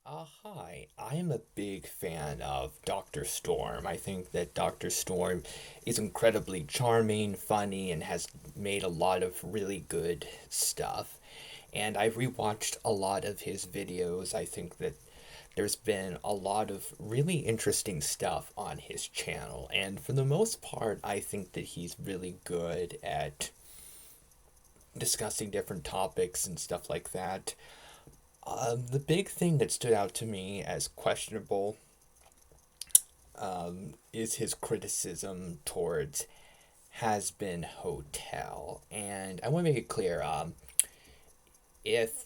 Hi, I'm a big fan of Dr. Storm. I think that Dr. Storm is incredibly charming, funny, and has made a lot of really good stuff. And I've rewatched a lot of his videos. I think that there's been a lot of really interesting stuff on his channel. And for the most part, I think that he's really good at discussing different topics and stuff like that. The big thing that stood out to me as questionable is his criticism towards Hazbin Hotel. And I want to make it clear, if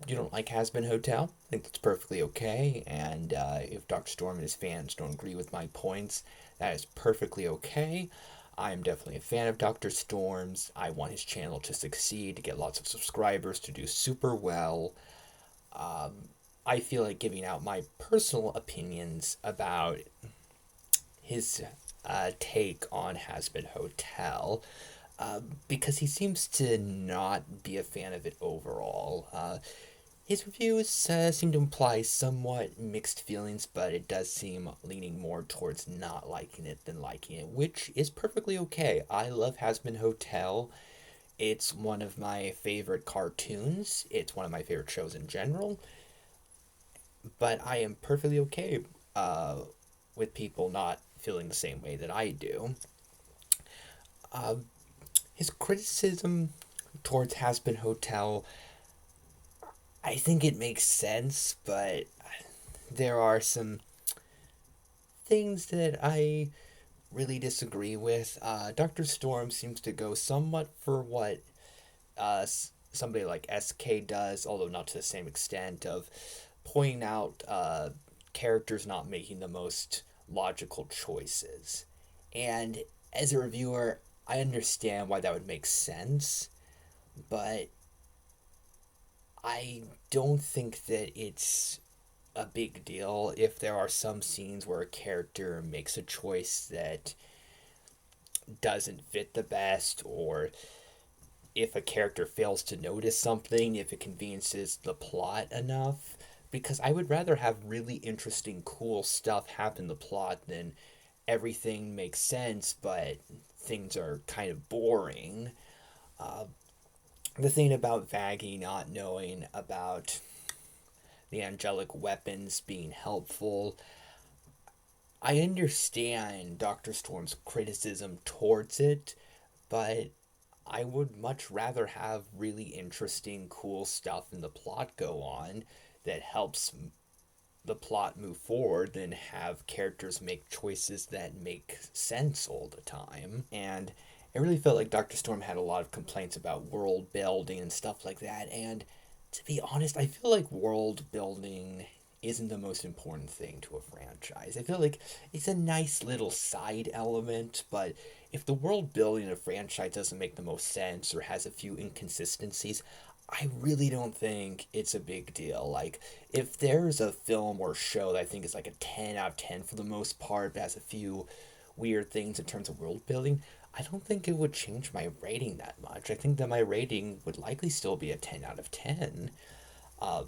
you don't like Hazbin Hotel, I think that's perfectly okay. And if Dr. Storm and his fans don't agree with my points, that is perfectly okay. I am definitely a fan of Dr. Storm's. I want his channel to succeed, to get lots of subscribers, to do super well. I feel like giving out my personal opinions about his take on Hazbin Hotel because he seems to not be a fan of it overall. His reviews seem to imply somewhat mixed feelings, but it does seem leaning more towards not liking it than liking it, which is perfectly okay. I love Hazbin Hotel. It's one of my favorite cartoons. It's one of my favorite shows in general. But I am perfectly okay with people not feeling the same way that I do. His criticism towards Hazbin Hotel, I think it makes sense, but there are some things that I really disagree with. Dr. Storm seems to go somewhat for what somebody like SK does, although not to the same extent, of pointing out characters not making the most logical choices. And as a reviewer, I understand why that would make sense, but I don't think that it's a big deal if there are some scenes where a character makes a choice that doesn't fit the best, or if a character fails to notice something, if it conveniences the plot enough. Because I would rather have really interesting, cool stuff happen in the plot than everything makes sense, but things are kind of boring. The thing about Vaggie not knowing about the angelic weapons being helpful, I understand Dr. Storm's criticism towards it, but I would much rather have really interesting, cool stuff in the plot go on that helps the plot move forward than have characters make choices that make sense all the time. And it really felt like Dr. Storm had a lot of complaints about world building and stuff like that. And to be honest, I feel like world building isn't the most important thing to a franchise. I feel like it's a nice little side element, but if the world building in a franchise doesn't make the most sense or has a few inconsistencies, I really don't think it's a big deal. Like, if there's a film or show that I think is like a 10 out of 10 for the most part, but has a few weird things in terms of world building, I don't think it would change my rating that much. I think that my rating would likely still be a 10 out of 10. Uh,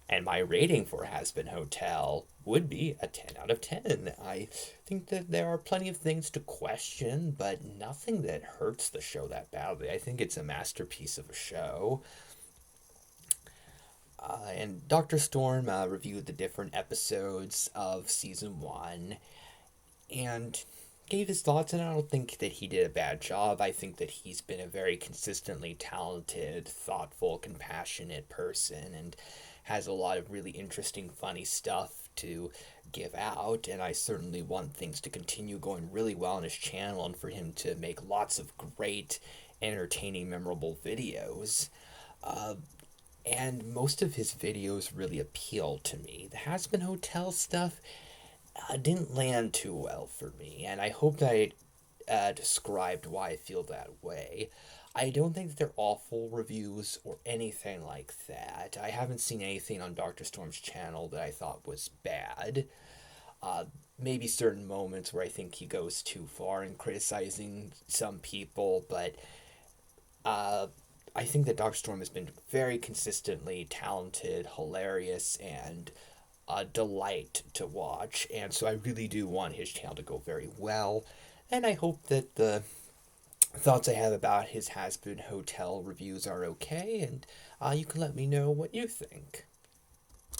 and my rating for Hazbin Hotel would be a 10 out of 10. I think that there are plenty of things to question, but nothing that hurts the show that badly. I think it's a masterpiece of a show. And Dr. Storm reviewed the different episodes of season one and gave his thoughts, and I don't think that he did a bad job. I think that he's been a very consistently talented, thoughtful, compassionate person and has a lot of really interesting, funny stuff to give out, and I certainly want things to continue going really well on his channel and for him to make lots of great, entertaining, memorable videos. And most of his videos really appeal to me. The Hazbin Hotel stuff didn't land too well for me, and I hope that I described why I feel that way. I don't think that they're awful reviews or anything like that. I haven't seen anything on Dr. Storm's channel that I thought was bad. Maybe certain moments where I think he goes too far in criticizing some people, but I think that Dr. Storm has been very consistently talented, hilarious, and a delight to watch, and so I really do want his channel to go very well. And I hope that the thoughts I have about his Hazbin Hotel reviews are okay, and you can let me know what you think.